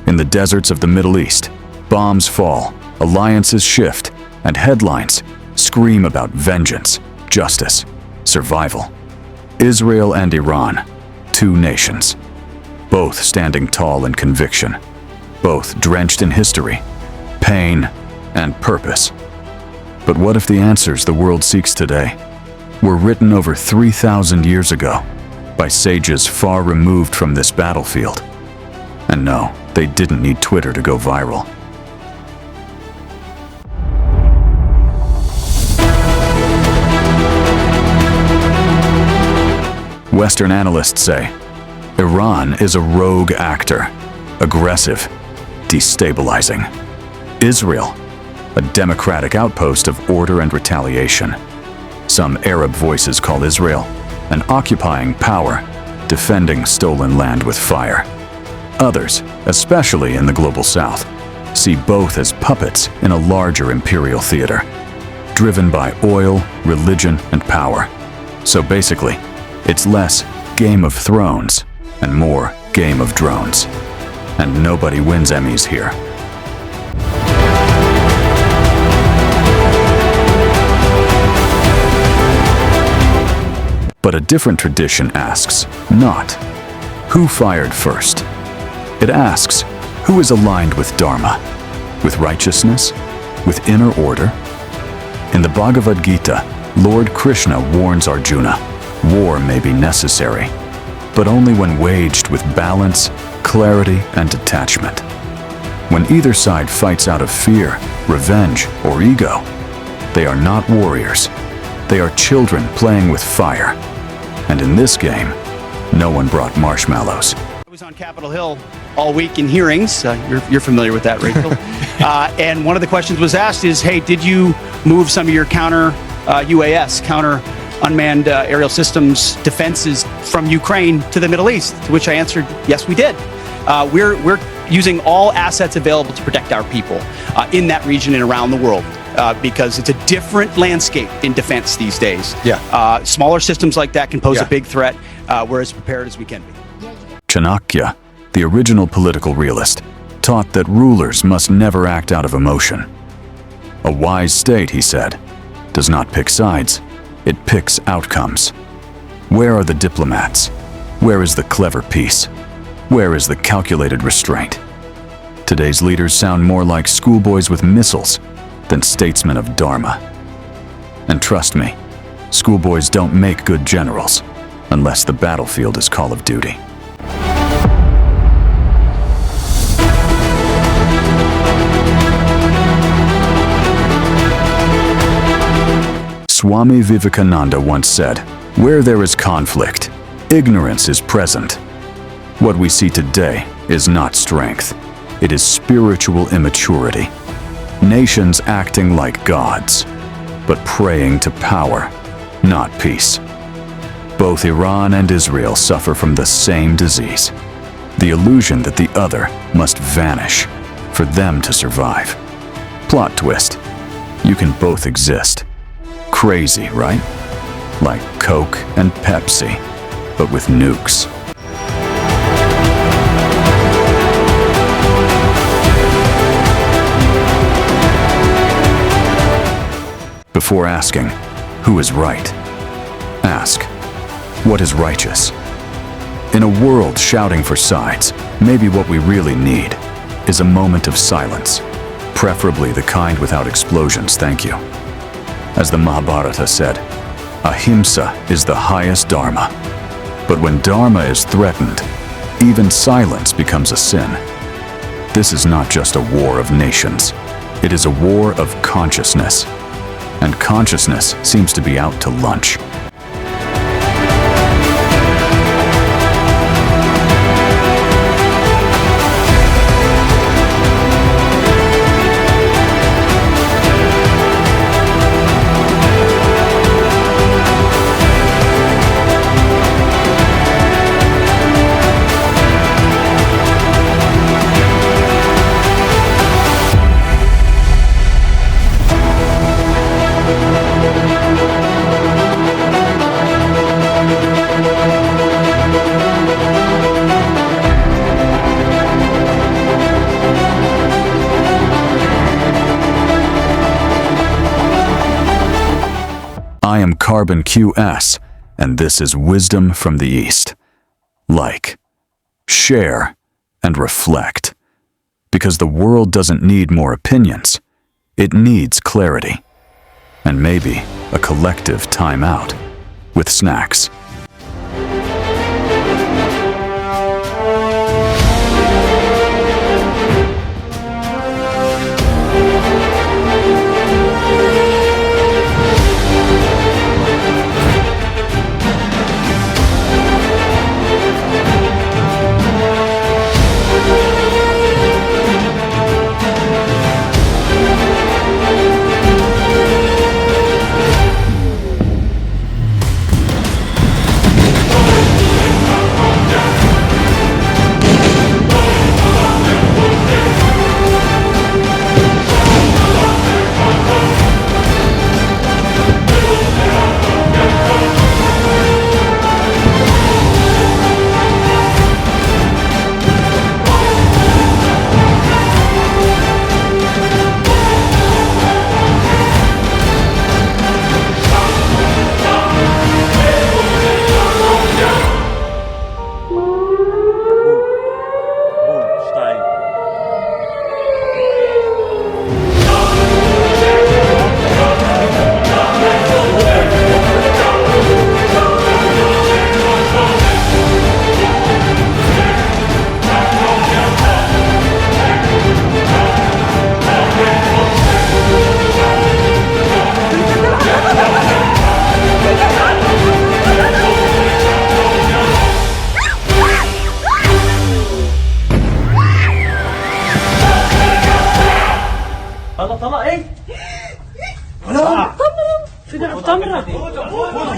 In the deserts of the Middle East, bombs fall, alliances shift, and headlines scream about vengeance, justice, survival. Israel and Iran, two nations, both standing tall in conviction, both drenched in history, pain, and purpose. But what if the answers the world seeks today were written over 3,000 years ago by sages far removed from this battlefield? And no, they didn't need Twitter to go viral. Western analysts say Iran is a rogue actor, aggressive, destabilizing. Israel, a democratic outpost of order and retaliation. Some Arab voices call Israel an occupying power, defending stolen land with fire. Others, especially in the global south, see both as puppets in a larger imperial theater, driven by oil, religion, and power. So basically, it's less Game of Thrones and more Game of Drones. And nobody wins Emmys here. But a different tradition asks not, who fired first? It asks, who is aligned with Dharma, with righteousness, with inner order? In the Bhagavad Gita, Lord Krishna warns Arjuna, war may be necessary, but only when waged with balance, clarity, and detachment. When either side fights out of fear, revenge, or ego, they are not warriors. They are children playing with fire. And in this game, no one brought marshmallows. I was on Capitol Hill all week in hearings. You're familiar with that, Rachel. And one of the questions was asked is, hey, did you move some of your counter UAS, counter unmanned aerial systems defenses from Ukraine to the Middle East? To which I answered, yes, we did. We're using all assets available to protect our people in that region and around the world. Because it's a different landscape in defense these days. Yeah. Smaller systems like that can pose a big threat. We're as prepared as we can be. Chanakya, the original political realist, taught that rulers must never act out of emotion. A wise state, he said, does not pick sides, it picks outcomes. Where are the diplomats? Where is the clever peace? Where is the calculated restraint? Today's leaders sound more like schoolboys with missiles than statesmen of Dharma. And trust me, schoolboys don't make good generals unless the battlefield is Call of Duty. Swami Vivekananda once said, "Where there is conflict, ignorance is present." What we see today is not strength, it is spiritual immaturity. Nations acting like gods, but praying to power, not peace. Both Iran and Israel suffer from the same disease, the illusion that the other must vanish for them to survive. Plot twist, you can both exist. Crazy, right? Like Coke and Pepsi, but with nukes. Before asking, who is right? Ask, what is righteous? In a world shouting for sides, maybe what we really need is a moment of silence, preferably the kind without explosions, thank you. As the Mahabharata said, ahimsa is the highest dharma. But when dharma is threatened, even silence becomes a sin. This is not just a war of nations, it is a war of consciousness. And consciousness seems to be out to lunch. carbon QS, and this is wisdom from the East. Like, share, and reflect. Because the world doesn't need more opinions. It needs clarity. And maybe a collective timeout with snacks. Tamam. Tamam.